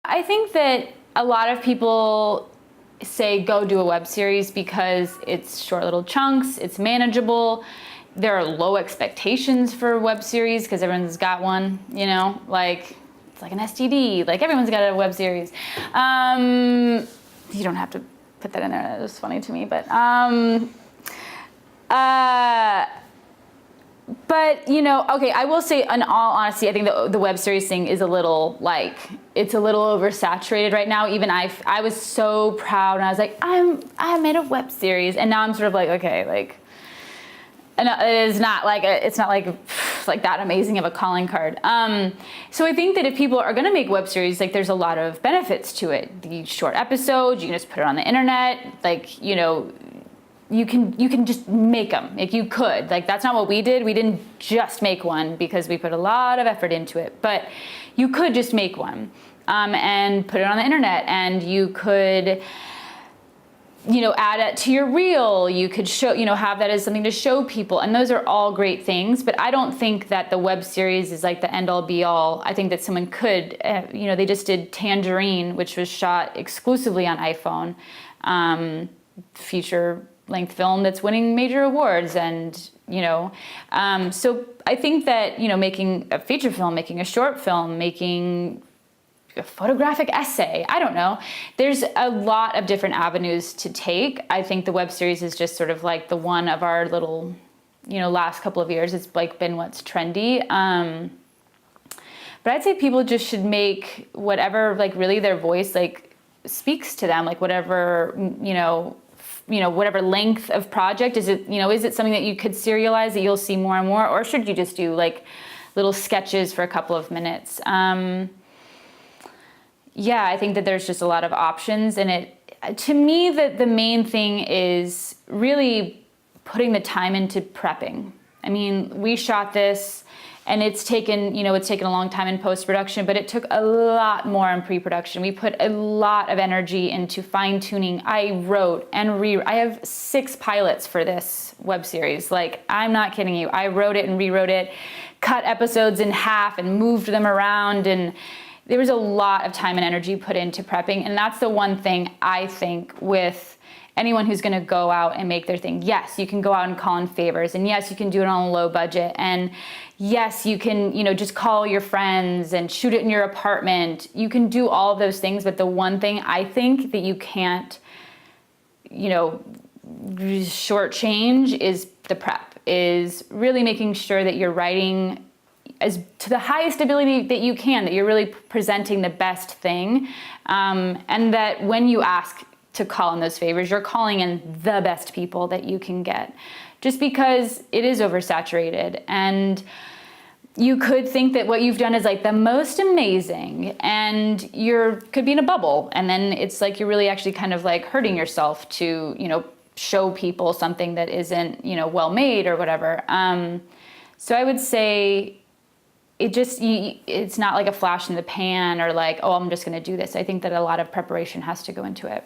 I think that a lot of people say go do a web series because it's short little chunks, it's manageable. There are low expectations for web series because everyone's got one, you know, like it's like an STD, like everyone's got a web series. You don't have to put that in there, that was funny to me, but you know, okay, I will say in all honesty, I think the web series thing is a little like, it's a little oversaturated right now. Even I was so proud and I was like, I made a web series, and now I'm sort of like, okay, like, and it is not like, it's not like that amazing of a calling card. So I think that if people are gonna make web series, like there's a lot of benefits to it. The short episodes, you can just put it on the internet, like, you know, you can just make them, like you could. Like that's not what we did. We didn't just make one because we put a lot of effort into it, but you could just make one and put it on the internet, and you could, you know, add it to your reel. You could show, you know, have that as something to show people, and those are all great things. But I don't think that the web series is like the end all be all. I think that someone could, you know, they just did Tangerine, which was shot exclusively on iPhone, feature length film that's winning major awards, and you know, so I think that, you know, making a feature film, making a short film, making a photographic essay, I don't know, there's a lot of different avenues to take. I think the web series is just sort of like the one of our little, you know, last couple of years, it's like been what's trendy. But I'd say people just should make whatever, like really their voice like speaks to them, like whatever, you know, whatever length of project. Is it, you know, is it something that you could serialize that you'll see more and more, or should you just do like little sketches for a couple of minutes? Yeah, I think that there's just a lot of options, and to me, the main thing is really putting the time into prepping. I mean, we shot this, and it's taken a long time in post-production, but it took a lot more in pre-production. We put a lot of energy into fine-tuning. I wrote and I have 6 pilots for this web series. Like, I'm not kidding you. I wrote it and rewrote it, cut episodes in half and moved them around, and there was a lot of time and energy put into prepping. And that's the one thing I think with anyone who's gonna go out and make their thing. Yes, you can go out and call in favors, and yes, you can do it on a low budget, and yes, you can, you know, just call your friends and shoot it in your apartment. You can do all of those things, but the one thing I think that you can't, you know, shortchange is the prep, is really making sure that you're writing as to the highest ability that you can, that you're really presenting the best thing, and that when you ask to call in those favors, you're calling in the best people that you can get, just because it is oversaturated. And you could think that what you've done is like the most amazing, and could be in a bubble, and then it's like you're really actually kind of like hurting yourself to, you know, show people something that isn't, you know, well made or whatever. So I would say it's not like a flash in the pan, or like, oh, I'm just gonna do this. I think that a lot of preparation has to go into it.